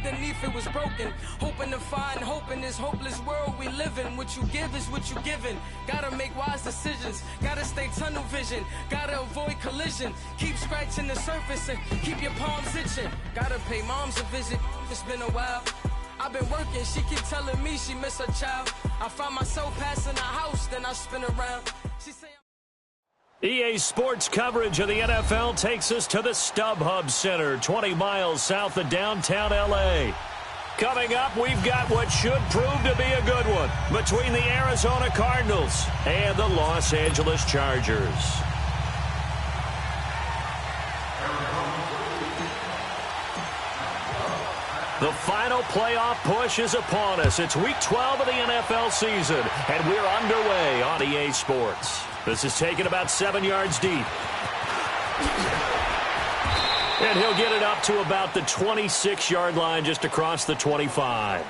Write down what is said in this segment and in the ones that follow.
underneath it was broken. Hoping to find hope in this hopeless world we live in. What you give is what you given. Gotta make wise decisions. Gotta stay tunnel vision. Gotta avoid collision. Keep scratching the surface and keep your palms itching. Gotta pay moms a visit. It's been a while. I've been working, she keep telling me she miss her child. I find myself passing the house, then I spin around. She say EA Sports coverage of the NFL takes us to the StubHub Center, 20 miles south of downtown L.A. Coming up, we've got what should prove to be a good one between the Arizona Cardinals and the Los Angeles Chargers. The final playoff push is upon us. It's Week 12 of the NFL season, and we're underway on EA Sports. This is taken about 7 yards deep. And he'll get it up to about the 26-yard line just across the 25.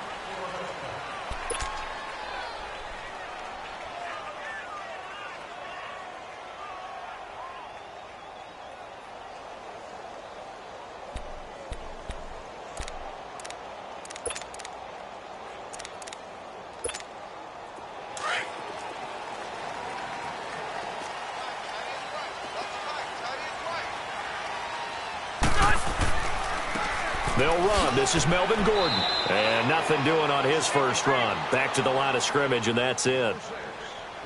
They'll run. This is Melvin Gordon. And nothing doing on his first run. Back to the line of scrimmage, and that's it.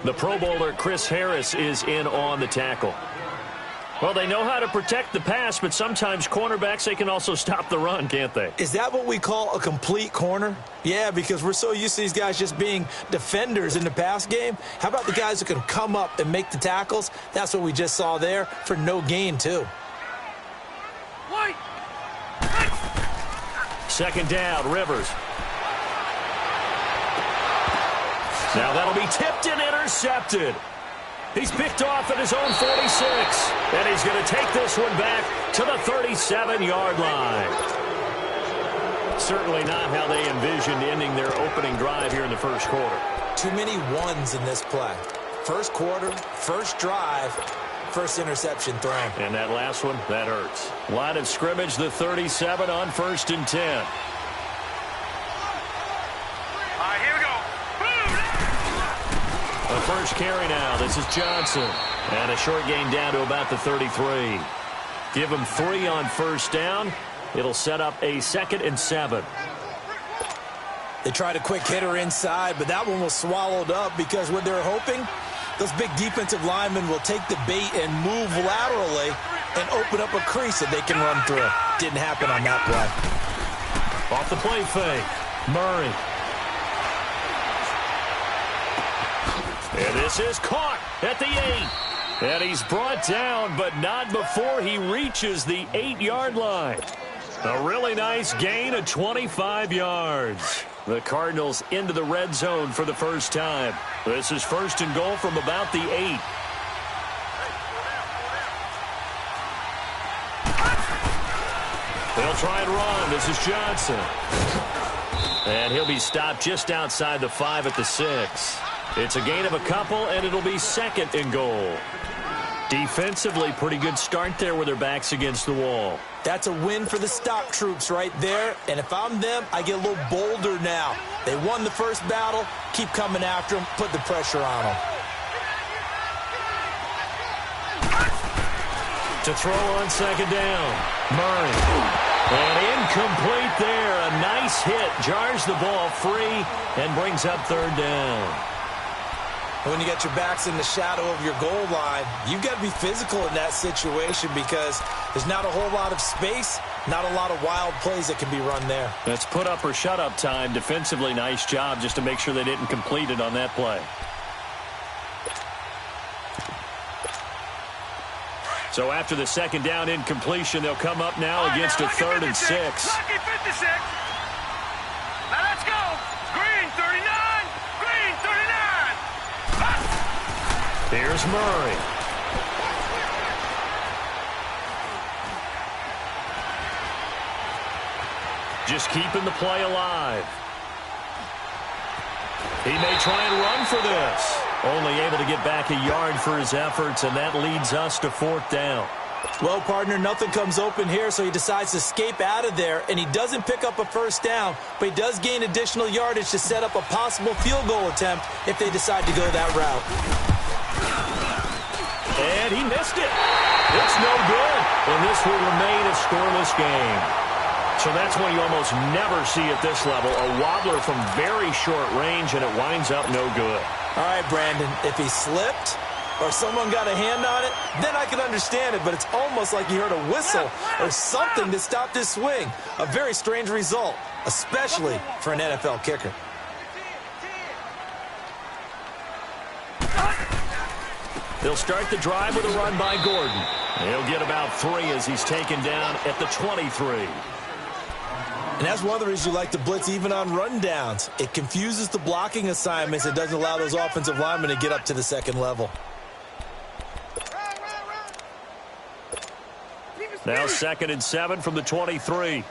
The Pro Bowler, Chris Harris, is in on the tackle. Well, they know how to protect the pass, but sometimes cornerbacks, they can also stop the run, can't they? Is that what we call a complete corner? Yeah, because we're so used to these guys just being defenders in the pass game. How about the guys who can come up and make the tackles? That's what we just saw there for no gain, too. Second down, Rivers. Now that'll be tipped and intercepted. He's picked off at his own 46. And he's going to take this one back to the 37-yard line. Certainly not how they envisioned ending their opening drive here in the first quarter. Too many ones in this play. First quarter, first drive, first interception thrown. And that last one, that hurts. Line of scrimmage, the 37 on 1st and 10. All right, here we go. The first carry now. This is Johnson. And a short gain down to about the 33. Give him 3 on first down. It'll set up a 2nd and 7. They tried a quick hitter inside, but that one was swallowed up because what they're hoping, those big defensive linemen will take the bait and move laterally and open up a crease that they can run through. Didn't happen on that play. Off the play fake, Murray. And this is caught at the 8. And he's brought down, but not before he reaches the 8-yard line. A really nice gain of 25 yards. The Cardinals into the red zone for the first time. This is 1st and goal from about the 8. They'll try and run. This is Johnson. And he'll be stopped just outside the 5 at the 6. It's a gain of a couple, and it'll be 2nd and goal. Defensively, pretty good start there with their backs against the wall. That's a win for the stop troops right there. And if I'm them, I get a little bolder now. They won the first battle. Keep coming after them. Put the pressure on them. To throw on 2nd down. Murray. And incomplete there. A nice hit. Jars the ball free and brings up 3rd down. When you got your backs in the shadow of your goal line, you've got to be physical in that situation because there's not a whole lot of space, not a lot of wild plays that can be run there. That's put up or shut up time. Defensively, nice job just to make sure they didn't complete it on that play. So after the 2nd down incompletion, they'll come up now against a 3rd and 6. Lucky 56. Now let's go. Green 39. Green 39. Here's Murray. Just keeping the play alive. He may try and run for this. Only able to get back a yard for his efforts, and that leads us to 4th down. Well, partner, nothing comes open here, so he decides to escape out of there, and he doesn't pick up a first down, but he does gain additional yardage to set up a possible field goal attempt if they decide to go that route. And he missed it. It's no good, and this will remain a scoreless game. So that's one you almost never see at this level, a wobbler from very short range, and it winds up no good. All right, Brandon, if he slipped or someone got a hand on it, then I can understand it, but it's almost like you heard a whistle or something to stop this swing. A very strange result, especially for an NFL kicker. They'll start the drive with a run by Gordon. He'll get about 3 as he's taken down at the 23. And that's one of the reasons you like to blitz even on rundowns. It confuses the blocking assignments. It doesn't allow those offensive linemen to get up to the second level. Now 2nd and 7 from the 23.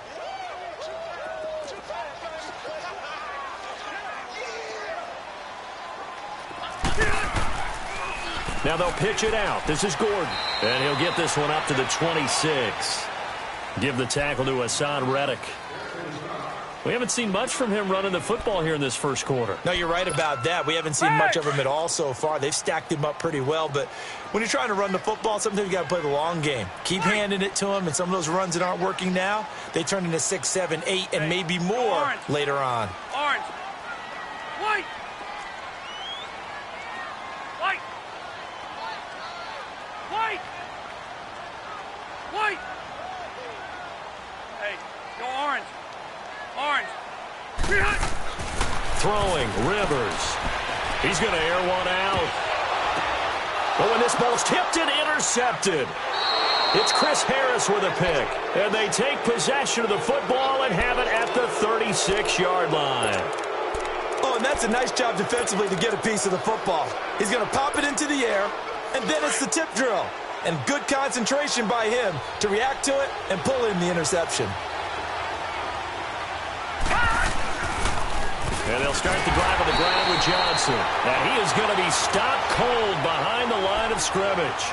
Now they'll pitch it out. This is Gordon. And he'll get this one up to the 26. Give the tackle to Hassan Reddick. We haven't seen much from him running the football here in this first quarter. No, you're right about that. We haven't seen much of him at all so far. They've stacked him up pretty well, but when you're trying to run the football, sometimes you got to play the long game. Keep handing it to him, and some of those runs that aren't working now, they turn into 6, 7, 8, and maybe more later on. Orange. White. White. White. White. Hey, go orange. Orange. Throwing, Rivers. He's going to air one out. Oh, and this ball's tipped and intercepted. It's Chris Harris with a pick. And they take possession of the football and have it at the 36-yard line. Oh, and that's a nice job defensively to get a piece of the football. He's going to pop it into the air, and then it's the tip drill. And good concentration by him to react to it and pull in the interception. And they'll start the drive on the ground with Johnson. And he is going to be stopped cold behind the line of scrimmage.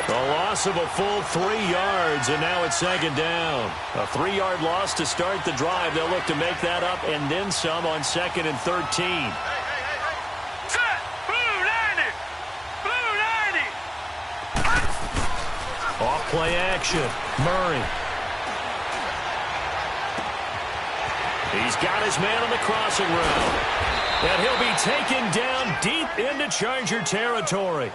A loss of a full 3 yards, and now it's 2nd down. A 3-yard loss to start the drive. They'll look to make that up and then some on 2nd and 13. Set. Blue 90. Blue 90. Off play action. Murray. He's got his man on the crossing route. And he'll be taken down deep into Charger territory.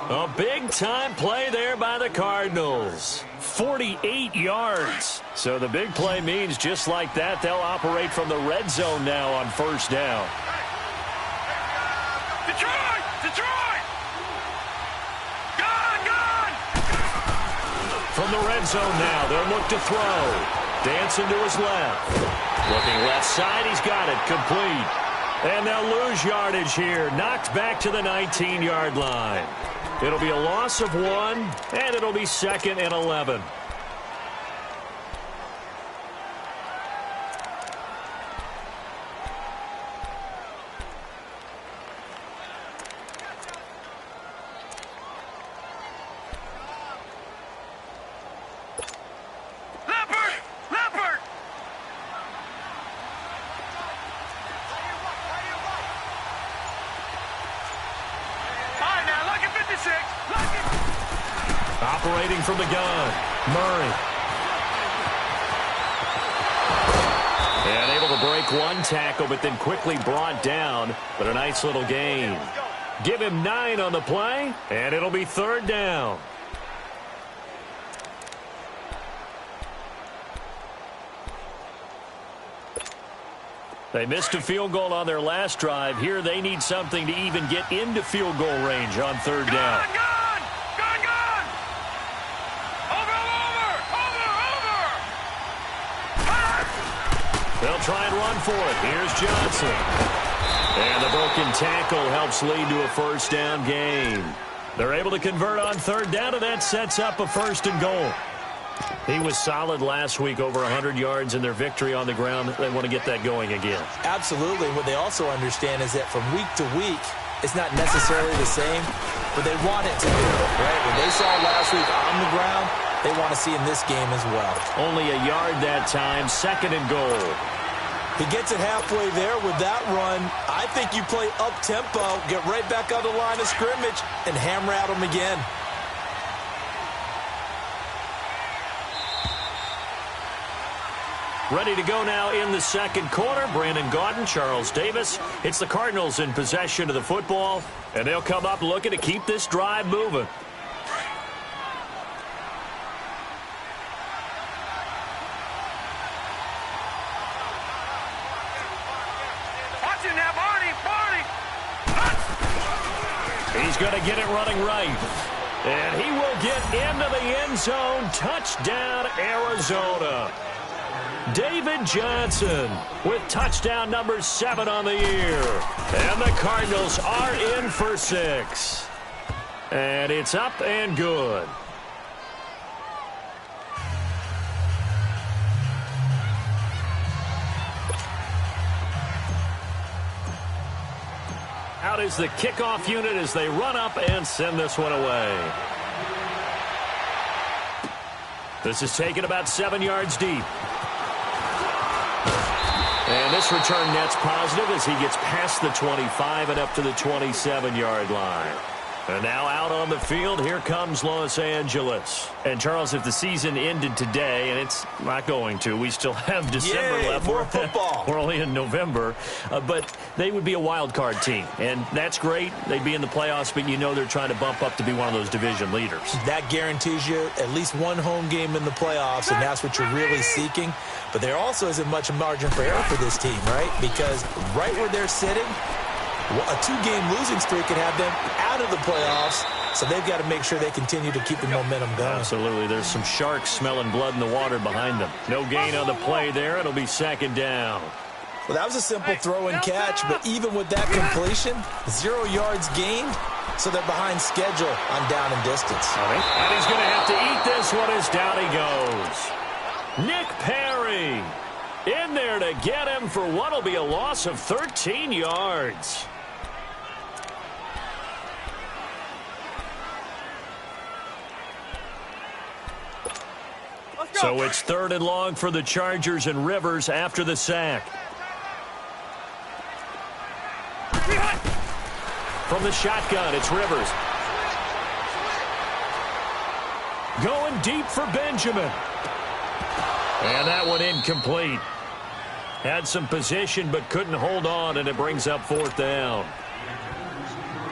A big-time play there by the Cardinals. 48 yards. So the big play means just like that, they'll operate from the red zone now on 1st down. Detroit! Detroit! Gone! Gone! From the red zone now, they'll look to throw. Dancing to his left. Looking left side, he's got it, complete. And they'll lose yardage here, knocked back to the 19-yard line. It'll be a loss of 1, and it'll be 2nd and 11. Operating from the gun, Murray. And able to break one tackle, but then quickly brought down. But a nice little gain. Give him 9 on the play, and it'll be 3rd down. They missed a field goal on their last drive. Here they need something to even get into field goal range on 3rd down. They'll try and run for it. Here's Johnson. And the broken tackle helps lead to a 1st down gain. They're able to convert on 3rd down, and that sets up a 1st and goal. He was solid last week, over 100 yards in their victory on the ground. They want to get that going again. Absolutely. What they also understand is that from week to week, it's not necessarily the same, but they want it to be, right? What they saw last week on the ground, they want to see in this game as well. Only a yard that time, 2nd and goal. He gets it halfway there with that run. I think you play up-tempo, get right back on the line of scrimmage, and hammer at him again. Ready to go now in the 2nd quarter. Brandon Gaudin, Charles Davis. It's the Cardinals in possession of the football, and they'll come up looking to keep this drive moving. Watch it now, Barney! He's going to get it running right. And he will get into the end zone. Touchdown, Arizona. David Johnson with touchdown number 7 on the year. And the Cardinals are in for 6. And it's up and good. Out is the kickoff unit as they run up and send this one away. This is taken about 7 yards deep. And this return net's positive as he gets past the 25 and up to the 27-yard line. And now out on the field, here comes Los Angeles. And, Charles, if the season ended today, and it's not going to, we still have December left. More football. We're only in November. But they would be a wild card team. And that's great. They'd be in the playoffs, but you know they're trying to bump up to be one of those division leaders. That guarantees you at least one home game in the playoffs, and that's what you're really seeking. But there also isn't much margin for error for this team, right? Because right where they're sitting, a 2-game losing streak could have them out of the playoffs, so they've got to make sure they continue to keep the momentum going. Absolutely. There's some sharks smelling blood in the water behind them. No gain on the play there. It'll be 2nd down. Well, that was a simple throw and catch, but even with that completion, 0 yards gained, so they're behind schedule on down and distance. And he's going to have to eat this one as down he goes. Nick Perry in there to get him for what will be a loss of 13 yards. So it's 3rd and long for the Chargers and Rivers after the sack. From the shotgun, it's Rivers. Going deep for Benjamin. And that one incomplete. Had some position but couldn't hold on, and it brings up 4th down.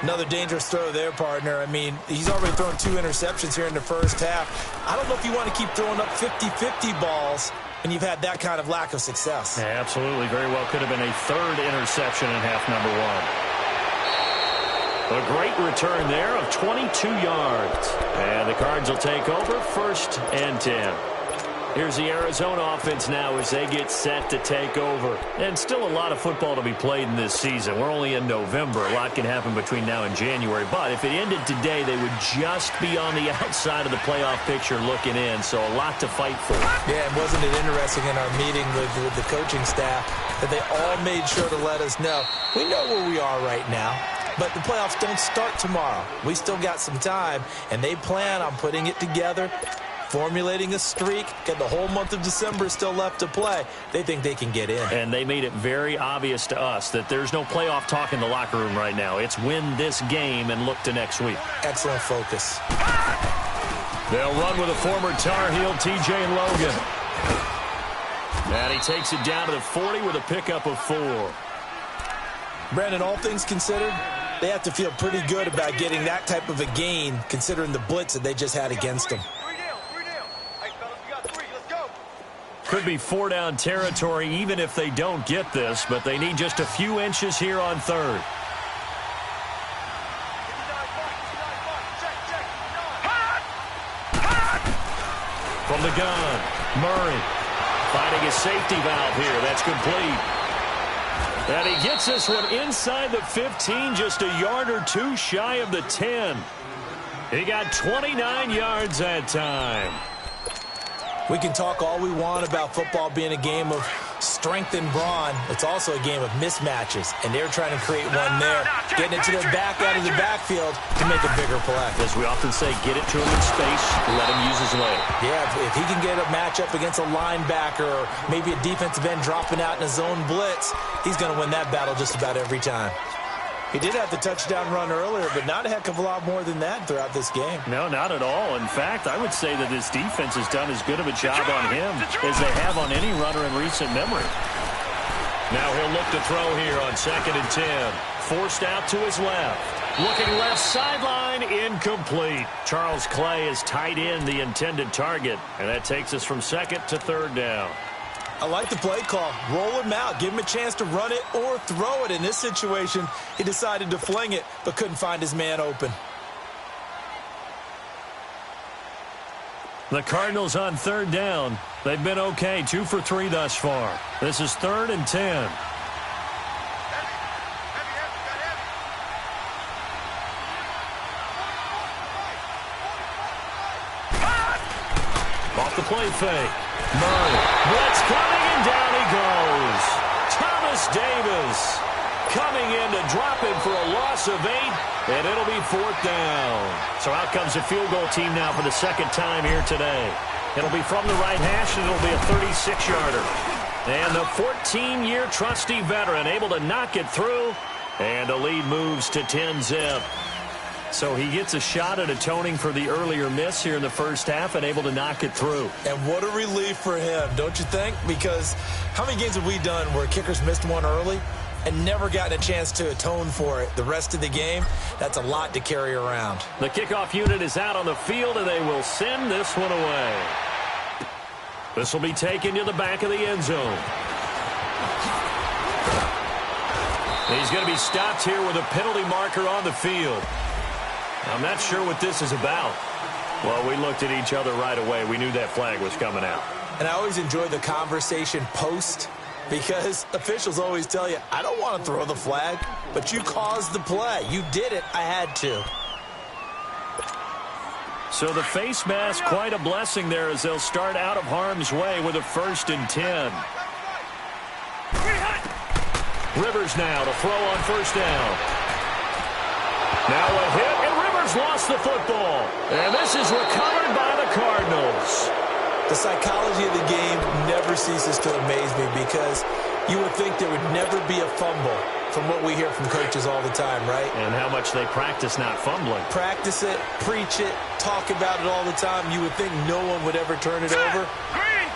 Another dangerous throw there, partner. I mean, he's already thrown 2 interceptions here in the first half. I don't know if you want to keep throwing up 50-50 balls when you've had that kind of lack of success. Yeah, absolutely. Very well could have been a 3rd interception in half number 1. A great return there of 22 yards. And the Cards will take over 1st and 10. Here's the Arizona offense now as they get set to take over. And still a lot of football to be played in this season. We're only in November. A lot can happen between now and January. But if it ended today, they would just be on the outside of the playoff picture looking in. So a lot to fight for. Yeah, and wasn't it interesting in our meeting with the coaching staff that they all made sure to let us know, we know where we are right now. But the playoffs don't start tomorrow. We still got some time, and they plan on putting it together, formulating a streak, got the whole month of December still left to play. They think they can get in. And they made it very obvious to us that there's no playoff talk in the locker room right now. It's win this game and look to next week. Excellent focus. They'll run with a former Tar Heel, TJ Logan. And he takes it down to the 40 with a pickup of 4. Brandon, all things considered, they have to feel pretty good about getting that type of a gain considering the blitz that they just had against them. Could be 4-down territory even if they don't get this, but they need just a few inches here on 3rd. From the gun, Murray finding a safety valve here. That's complete. And he gets this one inside the 15, just a yard or 2 shy of the 10. He got 29 yards that time. We can talk all we want about football being a game of strength and brawn. It's also a game of mismatches, and they're trying to create one there, getting it to their back out of the backfield to make a bigger play. As we often say, get it to him in space, let him use his leg. Yeah, if he can get a matchup against a linebacker or maybe a defensive end dropping out in a zone blitz, he's going to win that battle just about every time. He did have the touchdown run earlier, but not a heck of a lot more than that throughout this game. No, not at all. In fact, I would say that this defense has done as good of a job on him as they have on any runner in recent memory. Now he'll look to throw here on 2nd and 10. Forced out to his left. Looking left sideline, incomplete. Charles Clay has tied in the intended target, and that takes us from 2nd to 3rd down. I like the play call. Roll him out. Give him a chance to run it or throw it. In this situation, he decided to fling it, but couldn't find his man open. The Cardinals on 3rd down. They've been okay, 2 for 3 thus far. This is 3rd and 10. Off the play fake. Murray. Blitz coming, and down he goes. Thomas Davis coming in to drop him for a loss of 8, and it'll be 4th down. So out comes the field goal team now for the 2nd time here today. It'll be from the right hash, and it'll be a 36-yarder. And the 14-year trusty veteran able to knock it through, and the lead moves to 10-zip. So he gets a shot at atoning for the earlier miss here in the first half and able to knock it through. And what a relief for him, don't you think? Because how many games have we done where kickers missed one early and never gotten a chance to atone for it the rest of the game? That's a lot to carry around. The kickoff unit is out on the field, and they will send this one away. This will be taken to the back of the end zone. He's going to be stopped here with a penalty marker on the field. I'm not sure what this is about. Well, we looked at each other right away. We knew that flag was coming out. And I always enjoy the conversation post, because officials always tell you, I don't want to throw the flag, but you caused the play. You did it. I had to. So the face mask, quite a blessing there as they'll start out of harm's way with a 1st and 10. Rivers now to throw on 1st down. Now a hit, and Rivers lost the football. And this is recovered by the Cardinals. The psychology of the game never ceases to amaze me, because you would think there would never be a fumble from what we hear from coaches all the time, right? And how much they practice not fumbling. Practice it, preach it, talk about it all the time. You would think no one would ever turn it over.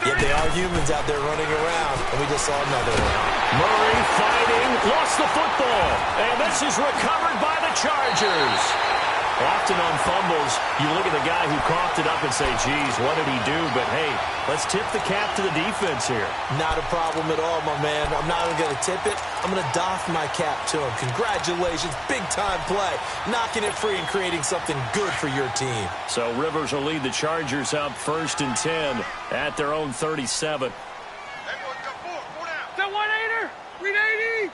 Yet they are humans out there running around, and we just saw another one. Murray fighting, lost the football, and this is recovered by the Chargers. Often on fumbles, you look at the guy who coughed it up and say, geez, what did he do? But, hey, let's tip the cap to the defense here. Not a problem at all, my man. I'm not even going to tip it. I'm going to doff my cap to him. Congratulations, big-time play. Knocking it free and creating something good for your team. So Rivers will lead the Chargers up 1st and 10 at their own 37. That 1-8er! Read 80!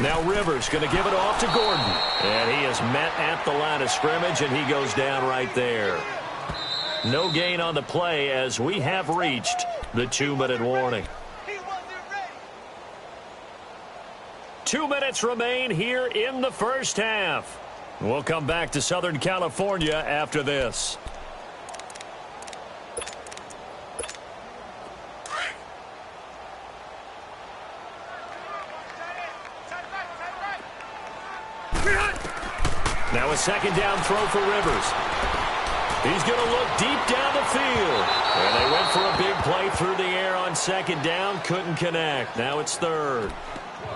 Now Rivers going to give it off to Gordon. And he is met at the line of scrimmage, and he goes down right there. No gain on the play as we have reached the 2-minute warning. 2 minutes remain here in the first half. We'll come back to Southern California after this. Now a 2nd down throw for Rivers. He's going to look deep down the field. And they went for a big play through the air on 2nd down. Couldn't connect. Now it's 3rd.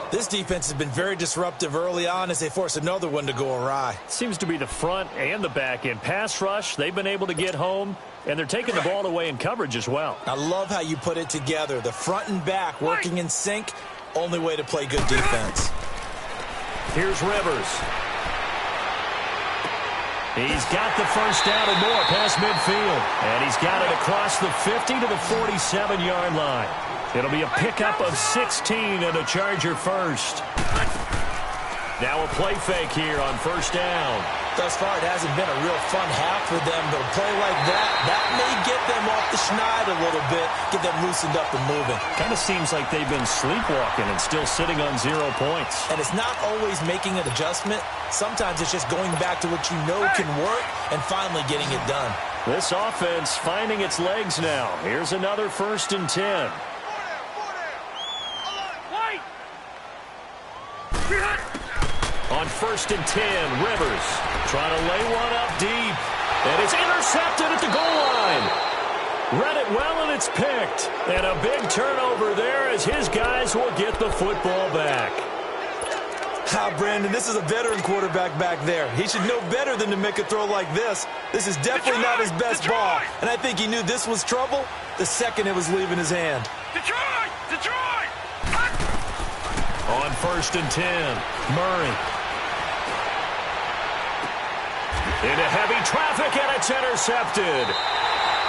This defense has been very disruptive early on as they force another one to go awry. Seems to be the front and the back end. Pass rush, they've been able to get home, and they're taking the ball away in coverage as well. I love how you put it together. The front and back working in sync. Only way to play good defense. Here's Rivers. He's got the 1st down and more past midfield. And he's got it across the 50 to the 47-yard line. It'll be a pickup of 16 and a Charger 1st. Now a play fake here on first down. Thus far, it hasn't been a real fun half for them, but a play like that may get them off the schneid a little bit, get them loosened up and moving. Kind of seems like they've been sleepwalking and still sitting on 0 points. And it's not always making an adjustment. Sometimes it's just going back to what you know can work and finally getting it done. This offense finding its legs now. Here's another 1st and 10. On 1st and 10, Rivers trying to lay one up deep. And it's intercepted at the goal line. Read it well, and it's picked. And a big turnover there as his guys will get the football back. Brandon, this is a veteran quarterback back there. He should know better than to make a throw like this. This is definitely not his best ball. And I think he knew this was trouble the second it was leaving his hand. Detroit! On 1st and 10, Murray. Into heavy traffic, and it's intercepted.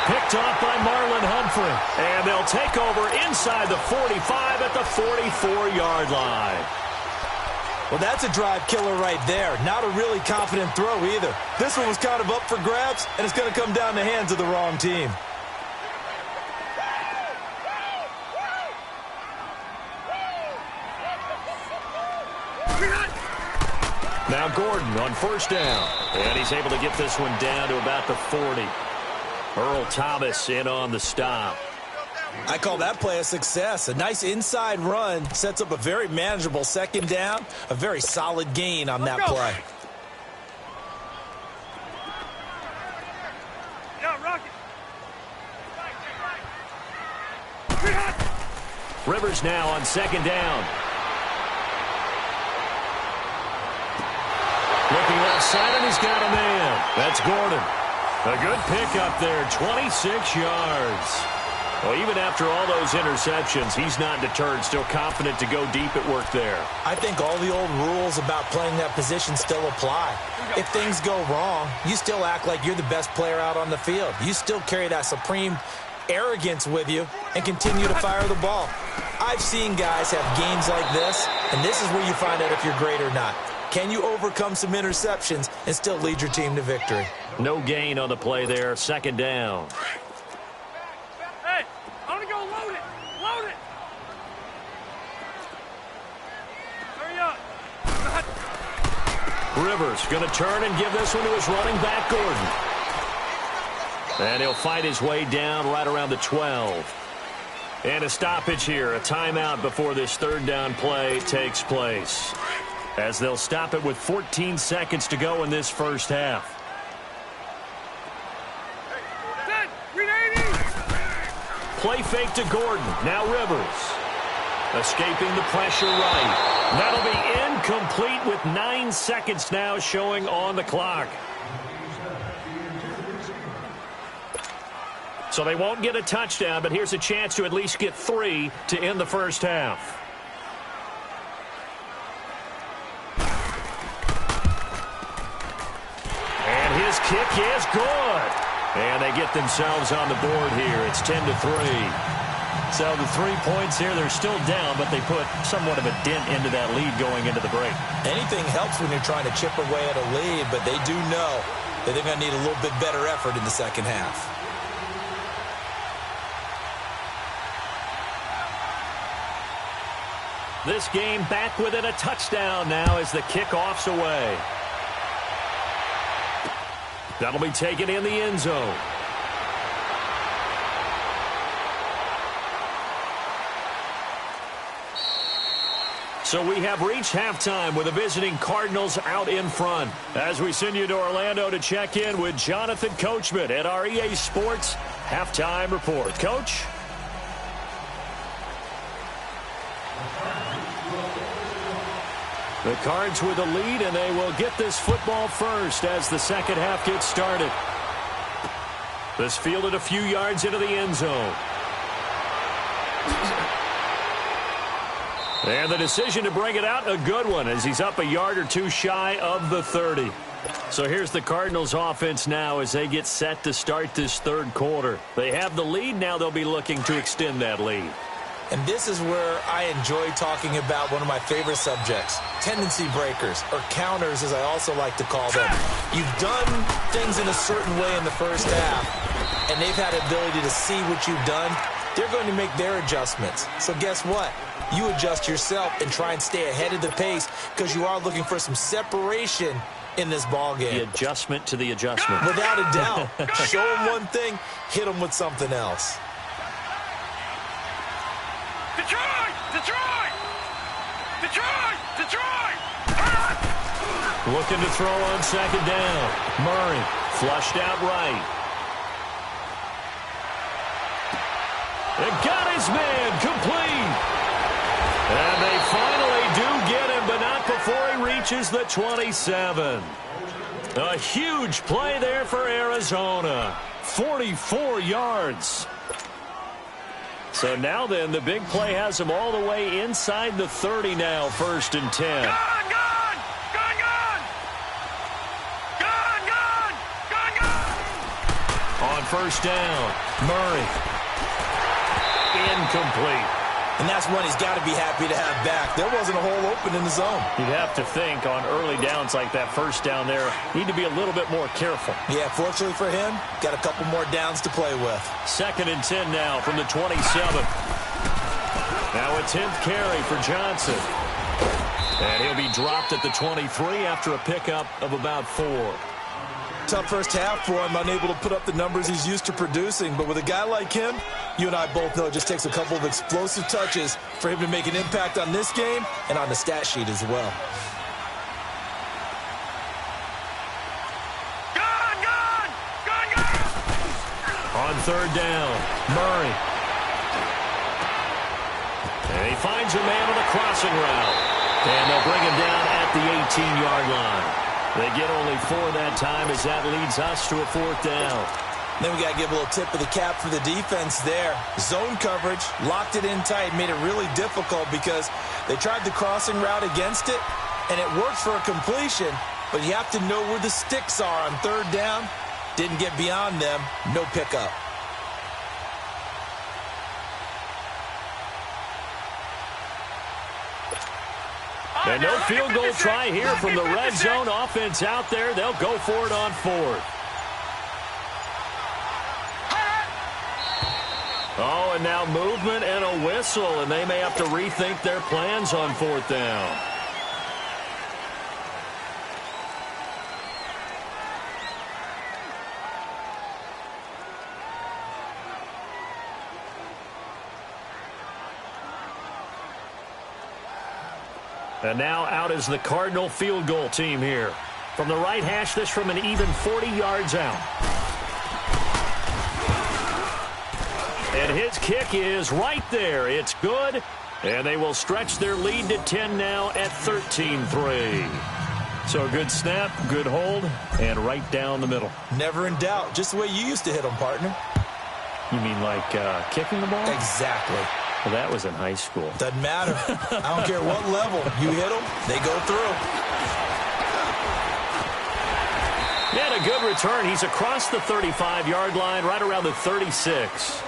Picked off by Marlon Humphrey. And they'll take over inside the 45 at the 44-yard line. Well, that's a drive killer right there. Not a really confident throw either. This one was kind of up for grabs, and it's going to come down the hands of the wrong team. Now Gordon on 1st down. And he's able to get this one down to about the 40. Earl Thomas in on the stop. I call that play a success. A nice inside run sets up a very manageable 2nd down. A very solid gain on that play. Rivers now on 2nd down. Looking left side, and he's got a man. That's Gordon. A good pickup there, 26 yards. Well, even after all those interceptions, he's not deterred, still confident to go deep at work there. I think all the old rules about playing that position still apply. If things go wrong, you still act like you're the best player out on the field. You still carry that supreme arrogance with you and continue to fire the ball. I've seen guys have games like this, and this is where you find out if you're great or not. Can you overcome some interceptions and still lead your team to victory? No gain on the play there, 2nd down. Hey, I'm going to go load it. Load it. Hurry up. Rivers going to turn and give this one to his running back, Gordon. And he'll fight his way down right around the 12. And a stoppage here, a timeout before this 3rd down play takes place, as they'll stop it with 14 seconds to go in this 1st half. Play fake to Gordon. Now Rivers. Escaping the pressure right. That'll be incomplete with 9 seconds now showing on the clock. So they won't get a touchdown, but here's a chance to at least get 3 to end the 1st half. His kick is good. And they get themselves on the board here. It's 10-3. So the 3 points here, they're still down, but they put somewhat of a dent into that lead going into the break. Anything helps when you're trying to chip away at a lead, but they do know that they're going to need a little bit better effort in the 2nd half. This game back within a touchdown now as the kickoff's away. That'll be taken in the end zone. So we have reached halftime with the visiting Cardinals out in front. As we send you to Orlando to check in with Jonathan Coachman at our EA Sports Halftime Report. Coach? The Cards with the lead, and they will get this football first as the 2nd half gets started. This fielded a few yards into the end zone. And the decision to bring it out, a good one, as he's up a yard or two shy of the 30. So here's the Cardinals offense now as they get set to start this 3rd quarter. They have the lead. Now they'll be looking to extend that lead. And this is where I enjoy talking about one of my favorite subjects, tendency breakers, or counters as I also like to call them. You've done things in a certain way in the first half, and they've had the ability to see what you've done. They're going to make their adjustments. So guess what? You adjust yourself and try and stay ahead of the pace because you are looking for some separation in this ball game. The adjustment to the adjustment. Without a doubt. Show them one thing, hit them with something else. Detroit! Detroit! Detroit! Detroit! Looking to throw on second down. Murray flushed out right. And got his man complete. And they finally do get him, but not before he reaches the 27. A huge play there for Arizona. 44 yards. So now then, the big play has him all the way inside the 30 now, 1st and 10. Gone! Gone! Gone! Gone! Gone! Gone! Gone! Gone! On 1st down, Murray. Incomplete. And that's one he's got to be happy to have back. There wasn't a hole open in the zone. You'd have to think on early downs like that 1st down there, need to be a little bit more careful. Yeah, fortunately for him, got a couple more downs to play with. 2nd and 10 now from the 27. Now a 10th carry for Johnson. And he'll be dropped at the 23 after a pickup of about 4. Tough first half for him, unable to put up the numbers he's used to producing. But with a guy like him, you and I both know it just takes a couple of explosive touches for him to make an impact on this game and on the stat sheet as well. Gone! Gone! Gone! Gone! On 3rd down, Murray. And he finds a man on a crossing route. And they'll bring him down at the 18-yard line. They get only 4 that time as that leads us to a 4th down. Then we got to give a little tip of the cap for the defense there. Zone coverage, locked it in tight, made it really difficult because they tried the crossing route against it, and it worked for a completion, but you have to know where the sticks are on 3rd down. Didn't get beyond them, no pickup. And no field goal try here from the red zone offense out there. They'll go for it on 4th. Oh, and now movement and a whistle, and they may have to rethink their plans on 4th down. And now out is the Cardinal field goal team here. From the right hash, this from an even 40 yards out. And his kick is right there. It's good. And they will stretch their lead to 10 now at 13-3. So a good snap, good hold, and right down the middle. Never in doubt. Just the way you used to hit them, partner. You mean like kicking the ball? Exactly. Well, that was in high school. Doesn't matter. I don't care what level. You hit them, they go through. And a good return. He's across the 35-yard line, right around the 36.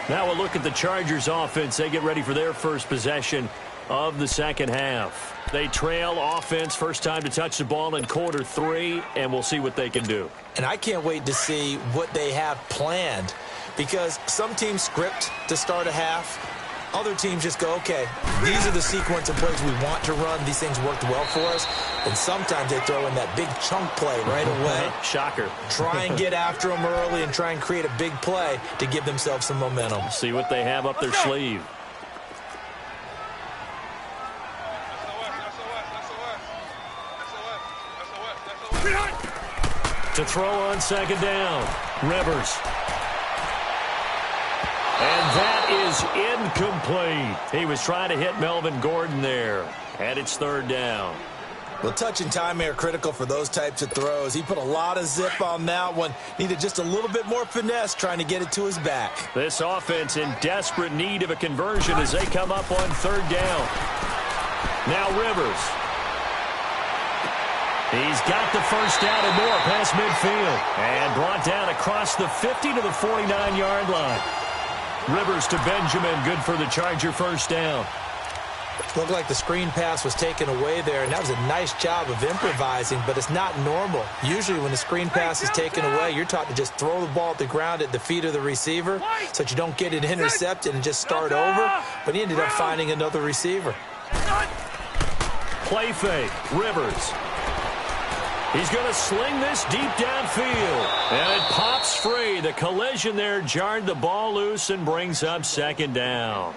Now we'll look at the Chargers offense. They get ready for their first possession of the second half. They trail offense, first time to touch the ball in quarter 3, and we'll see what they can do. And I can't wait to see what they have planned, because some teams script to start a half. Other teams just go, okay, these are the sequence of plays we want to run. These things worked well for us. And sometimes they throw in that big chunk play right away. Shocker. Try and get after them early and try and create a big play to give themselves some momentum. See what they have up their sleeve. To throw on second down, Rivers. And that is incomplete. He was trying to hit Melvin Gordon there. And it's 3rd down. Well, touch and time are critical for those types of throws. He put a lot of zip on that one. Needed just a little bit more finesse trying to get it to his back. This offense in desperate need of a conversion as they come up on 3rd down. Now Rivers. He's got the first down and more past midfield. And brought down across the 50 to the 49-yard line. Rivers to Benjamin, good for the Charger first down. Looked like the screen pass was taken away there, and that was a nice job of improvising, but it's not normal. Usually when the screen pass is taken away, you're taught to just throw the ball at the ground at the feet of the receiver so that you don't get it intercepted and just start over, but he ended up finding another receiver. Play fake, Rivers. He's going to sling this deep downfield, and it pops free. The collision there jarred the ball loose and brings up second down.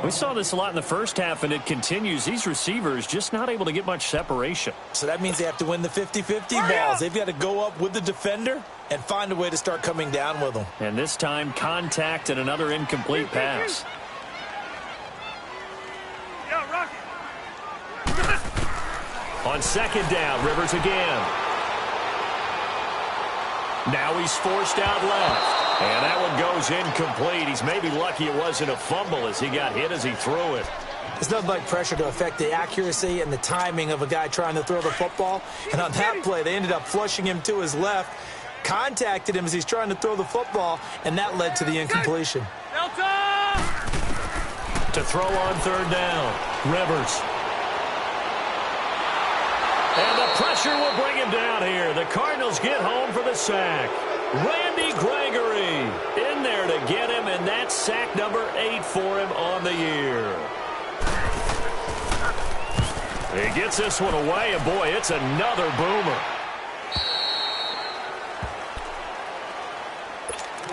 We saw this a lot in the first half, and it continues. These receivers just not able to get much separation. So that means they have to win the 50-50 balls. They've got to go up with the defender and find a way to start coming down with them. And this time, contact and another incomplete pass. On second down, Rivers again. Now he's forced out left. And that one goes incomplete. He's maybe lucky it wasn't a fumble as he got hit as he threw it. There's nothing like pressure to affect the accuracy and the timing of a guy trying to throw the football. And on that play, they ended up flushing him to his left, contacted him as he's trying to throw the football, and that led to the incompletion. Delta! To throw on third down, Rivers. And the pressure will bring him down here. The Cardinals get home for the sack. Randy Gregory in there to get him, and that's sack number 8 for him on the year. He gets this one away, and boy, it's another boomer.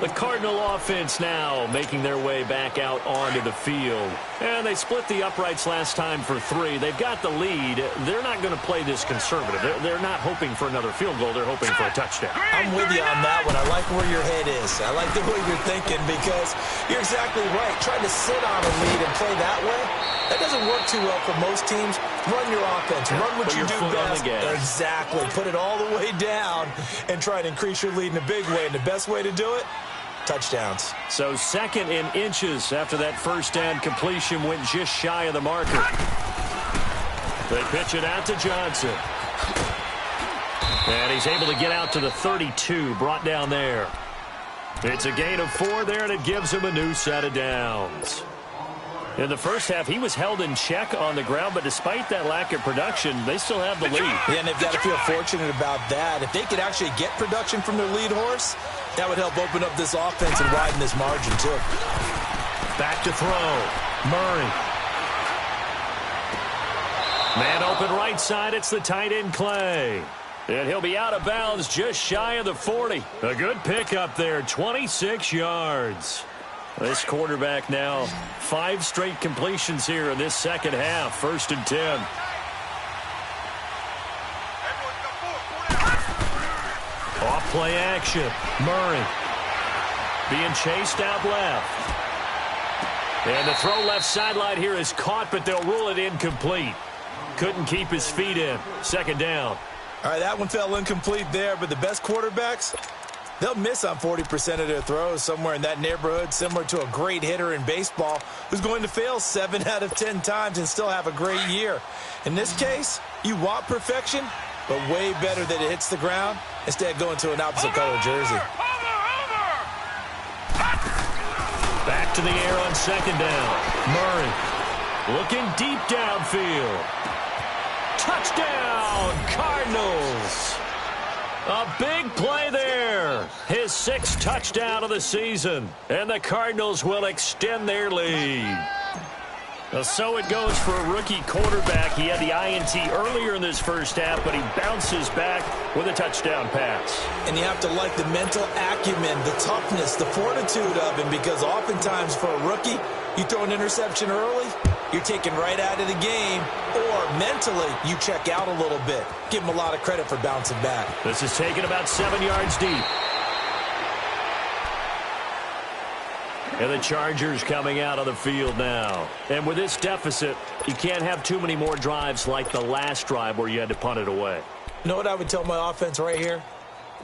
The Cardinal offense now making their way back out onto the field. And they split the uprights last time for 3. They've got the lead. They're not going to play this conservative. They're not hoping for another field goal. They're hoping for a touchdown. I'm with you on that one. I like where your head is. I like the way you're thinking because you're exactly right. Trying to sit on a lead and play that way, that doesn't work too well for most teams. Run your offense. Run what you do best. Exactly. Put it all the way down and try to increase your lead in a big way. And the best way to do it, touchdowns. So second in inches after that first down completion went just shy of the marker. They pitch it out to Johnson. And he's able to get out to the 32, brought down there. It's a gain of 4 there, and it gives him a new set of downs. In the first half, he was held in check on the ground, but despite that lack of production, they still have the lead. Yeah, and they've got to feel fortunate about that. If they could actually get production from their lead horse, that would help open up this offense and widen this margin, too. Back to throw. Murray. Man open right side. It's the tight end, Clay. And he'll be out of bounds just shy of the 40. A good pickup there, 26 yards. This quarterback now 5 straight completions here in this second half. 1st and 10. Off play action. Murray being chased out left. And the throw left sideline here is caught, but they'll rule it incomplete. Couldn't keep his feet in. 2nd down. All right, that one fell incomplete there, but the best quarterbacks, they'll miss on 40% of their throws, somewhere in that neighborhood, similar to a great hitter in baseball who's going to fail 7 out of 10 times and still have a great year. In this case, you want perfection, but way better that it hits the ground instead of going to an opposite color jersey. Back to the air on 2nd down. Murray looking deep downfield. Touchdown, Cardinals. A big play there. His 6th touchdown of the season. And the Cardinals will extend their lead. So it goes for a rookie quarterback. He had the INT earlier in this first half, but he bounces back with a touchdown pass. And you have to like the mental acumen, the toughness, the fortitude of him, because oftentimes for a rookie, you throw an interception early, you're taken right out of the game, or mentally you check out a little bit. Give him a lot of credit for bouncing back. This is taken about 7 yards deep. And the Chargers coming out on the field now. And with this deficit, you can't have too many more drives like the last drive where you had to punt it away. You know what I would tell my offense right here?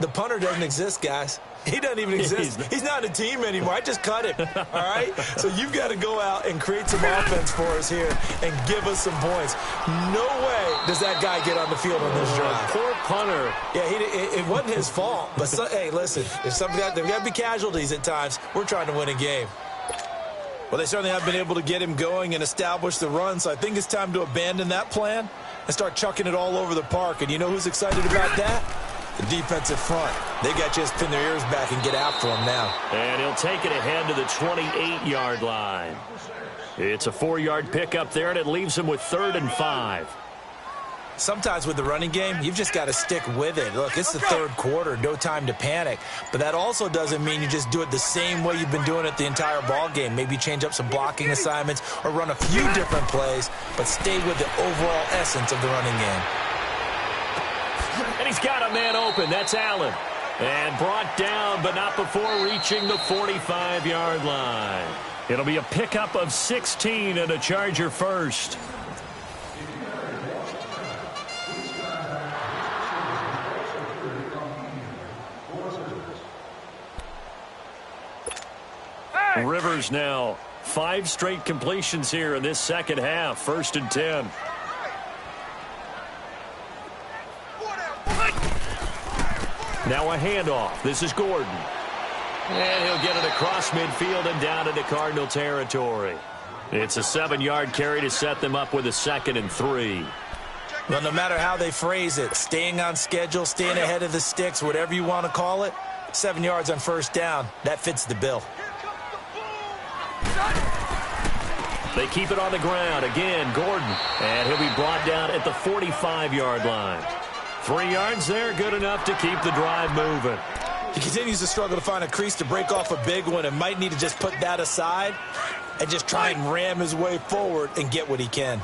The punter doesn't exist, guys. He doesn't even exist. He's not a team anymore. I just cut him, all right? So you've got to go out and create some offense for us here and give us some points. No way does that guy get on the field on this drive. Poor punter. Yeah, it wasn't his fault. But, hey, listen, there's got to be casualties at times. We're trying to win a game. Well, they certainly have been able to get him going and establish the run, so I think it's time to abandon that plan and start chucking it all over the park. And you know who's excited about that? The defensive front. They got to just pin their ears back and get after him now. And he'll take it ahead to the 28-yard line. It's a 4-yard pickup there, and it leaves him with 3rd and 5. Sometimes with the running game, you've just got to stick with it. Look, it's the 3rd quarter, no time to panic. But that also doesn't mean you just do it the same way you've been doing it the entire ball game. Maybe change up some blocking assignments or run a few different plays, but stay with the overall essence of the running game. And he's got a man open. That's Allen. And brought down, but not before reaching the 45-yard line. It'll be a pickup of 16 and a Charger first. Hey! Rivers now. 5 straight completions here in this second half. 1st and 10. Now a handoff. This is Gordon. And he'll get it across midfield and down into Cardinal territory. It's a 7-yard carry to set them up with a 2nd and 3. Well, no matter how they phrase it, staying on schedule, staying ahead of the sticks, whatever you want to call it, 7 yards on 1st down, that fits the bill. They keep it on the ground. Again, Gordon. And he'll be brought down at the 45-yard line. 3 yards there, good enough to keep the drive moving. He continues to struggle to find a crease to break off a big one and might need to just put that aside and just try and ram his way forward and get what he can.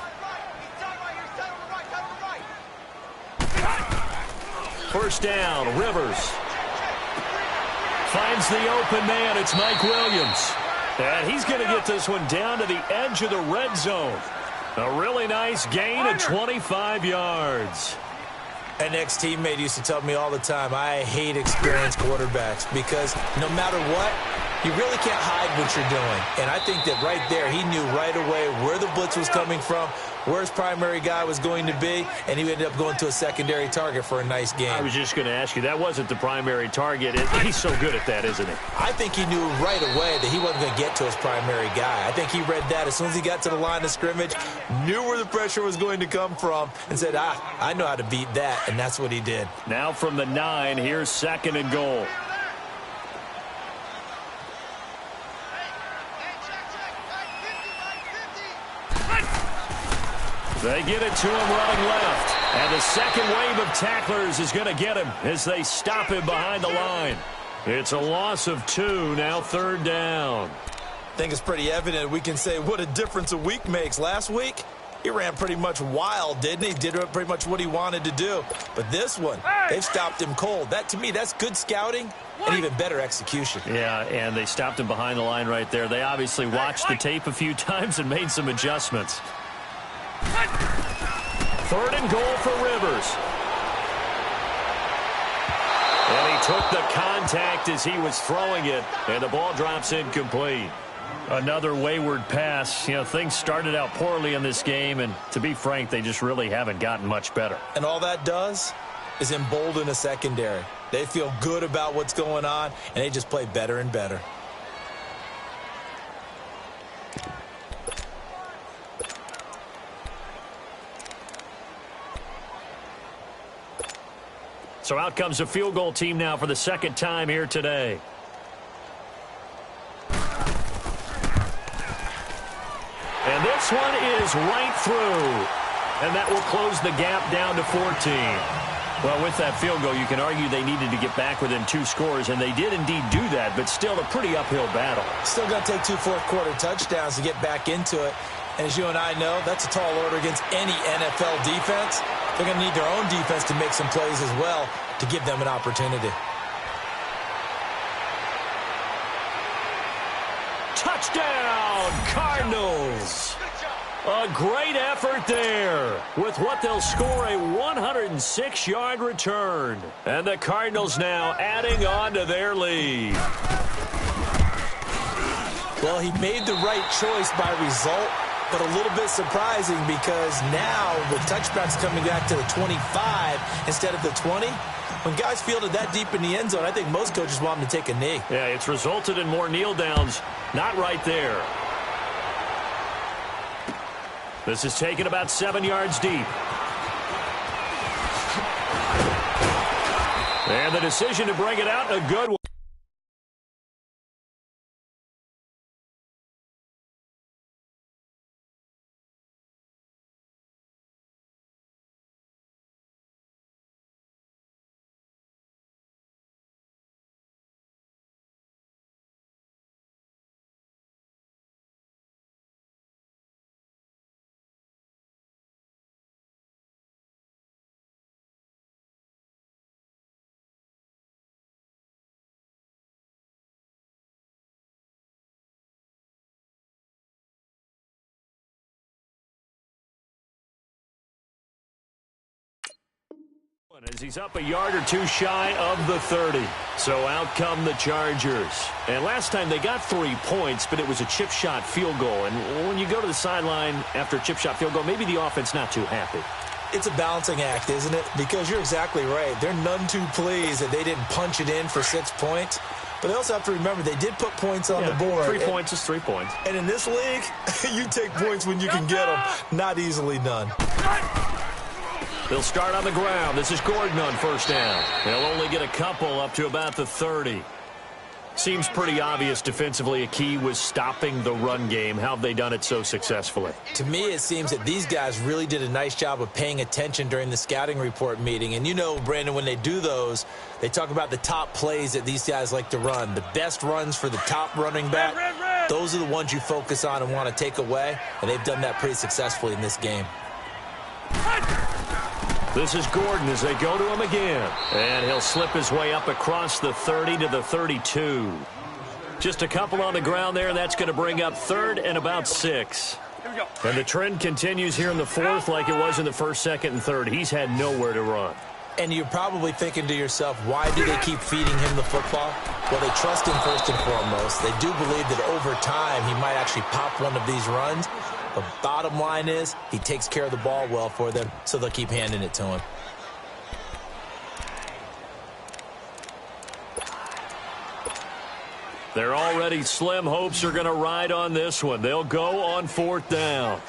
First down, Rivers. Finds the open man. It's Mike Williams. And he's going to get this one down to the edge of the red zone. A really nice gain of 25 yards. An ex-teammate used to tell me all the time, I hate experienced quarterbacks because no matter what, you really can't hide what you're doing. And I think that right there, he knew right away where the blitz was coming from, where his primary guy was going to be, and he ended up going to a secondary target for a nice game. I was just going to ask you, that wasn't the primary target. He's so good at that, isn't he? I think he knew right away that he wasn't going to get to his primary guy. I think he read that as soon as he got to the line of scrimmage, knew where the pressure was going to come from, and said, I know how to beat that, and that's what he did. Now from the 9, here's 2nd and goal. They get it to him running left. And the second wave of tacklers is going to get him as they stop him behind the line. It's a loss of 2, now 3rd down. I think it's pretty evident we can say what a difference a week makes. Last week, he ran pretty much wild, didn't he? Did pretty much what he wanted to do. But this one, they've stopped him cold. That, to me, that's good scouting and even better execution. Yeah, and they stopped him behind the line right there. They obviously watched the tape a few times and made some adjustments. 3rd and goal for Rivers. And he took the contact as he was throwing it, and the ball drops incomplete. Another wayward pass. You know, things started out poorly in this game, and to be frank, they just really haven't gotten much better. And all that does is embolden a secondary. They feel good about what's going on, and they just play better and better. So out comes a field goal team now for the 2nd time here today. And this one is right through. And that will close the gap down to 14. Well, with that field goal, you can argue they needed to get back within 2 scores, and they did indeed do that, but still a pretty uphill battle. Still got to take 2 fourth-quarter touchdowns to get back into it. And as you and I know, that's a tall order against any NFL defense. They're going to need their own defense to make some plays as well to give them an opportunity. Touchdown, Cardinals! A great effort there with what they'll score a 106-yard return. And the Cardinals now adding on to their lead. Well, he made the right choice by result, but a little bit surprising because now with touchbacks coming back to the 25 instead of the 20, when guys fielded that deep in the end zone, I think most coaches want them to take a knee. Yeah, it's resulted in more kneel downs. Not right there. This is taken about 7 yards deep. And the decision to bring it out, a good one. As he's up a yard or two shy of the 30. So out come the Chargers. And last time they got 3 points, but it was a chip shot field goal. And when you go to the sideline after a chip shot field goal, maybe the offense not too happy. It's a balancing act, isn't it? Because you're exactly right. They're none too pleased that they didn't punch it in for 6 points. But they also have to remember they did put points on the board. 3 points is 3 points. And in this league, you take points when you can get them. Not easily done. They'll start on the ground. This is Gordon on first down. They'll only get a couple up to about the 30. Seems pretty obvious defensively a key was stopping the run game. How have they done it so successfully? To me, it seems that these guys really did a nice job of paying attention during the scouting report meeting. And you know, Brandon, when they do those, they talk about the top plays that these guys like to run. The best runs for the top running back. Those are the ones you focus on and want to take away. And they've done that pretty successfully in this game. This is Gordon as they go to him again. And he'll slip his way up across the 30 to the 32. Just a couple on the ground there, and that's going to bring up 3rd and about 6. And the trend continues here in the 4th like it was in the 1st, 2nd, and 3rd. He's had nowhere to run. And you're probably thinking to yourself, why do they keep feeding him the football? Well, they trust him first and foremost. They do believe that over time he might actually pop one of these runs. The bottom line is he takes care of the ball well for them, so they'll keep handing it to him. They're already slim hopes are going to ride on this one. They'll go on 4th down.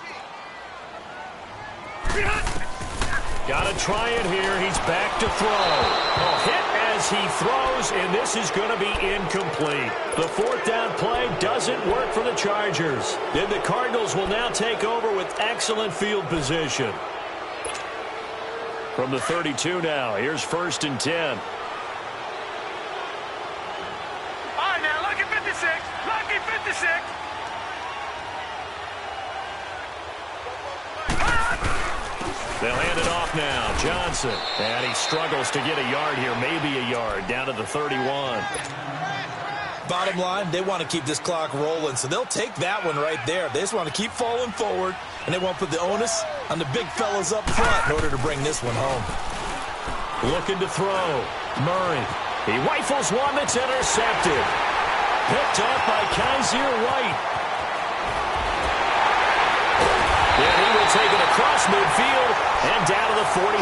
Got to try it here. He's back to throw. A hit as he throws, and this is going to be incomplete. The 4th down play doesn't work for the Chargers. Then the Cardinals will now take over with excellent field position. From the 32 now, here's 1st and 10. All right, now, lucky 56. Lucky 56. They'll hand it off now. Johnson. And he struggles to get a yard here. Maybe a yard. Down to the 31. Bottom line, they want to keep this clock rolling, so they'll take that one right there. They just want to keep falling forward, and they want to put the onus on the big fellas up front in order to bring this one home. Looking to throw. Murray. He rifles one that's intercepted. Picked up by Kaiser White. And he will take it across midfield and down to the 45.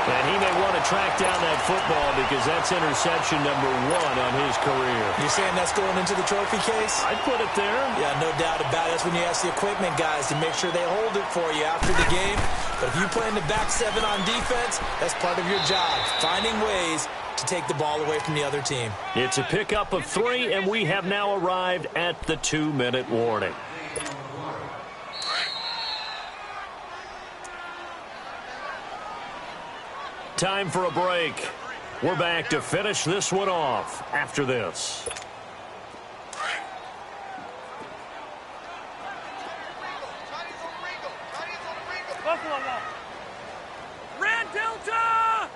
And he may want to track down that football because that's interception number 1 on his career. You're saying that's going into the trophy case? I'd put it there. Yeah, no doubt about it. That's when you ask the equipment guys to make sure they hold it for you after the game. But if you play in the back 7 on defense, that's part of your job, finding ways to take the ball away from the other team. It's a pickup of 3, and we have now arrived at the 2-minute warning. Time for a break. We're back to finish this one off after this. Buffalo Wall. Red Delta!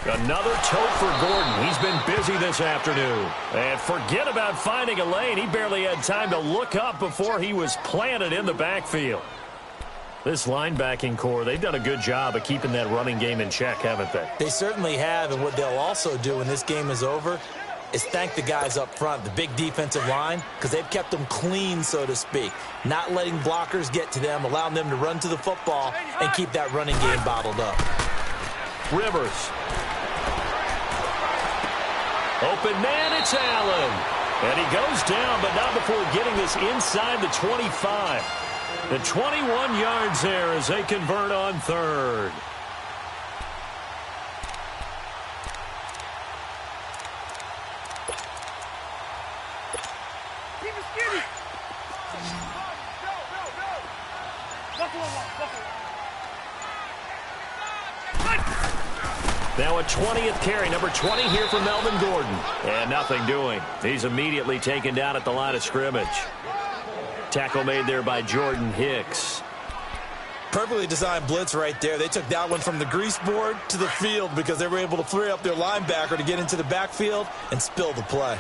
Another tote for Gordon. He's been busy this afternoon. And forget about finding a lane. He barely had time to look up before he was planted in the backfield. This linebacking core, they've done a good job of keeping that running game in check, haven't they? They certainly have, and what they'll also do when this game is over is thank the guys up front, the big defensive line, because they've kept them clean, so to speak. Not letting blockers get to them, allowing them to run to the football and keep that running game bottled up. Rivers. Open man, it's Allen. And he goes down, but not before getting this inside the 25. The 21 yards there as they convert on third. Keep it skinny. Now a 20th carry, number 20 here for Melvin Gordon. And nothing doing. He's immediately taken down at the line of scrimmage. Tackle made there by Jordan Hicks. Perfectly designed blitz right there. They took that one from the grease board to the field because they were able to free up their linebacker to get into the backfield and spill the play.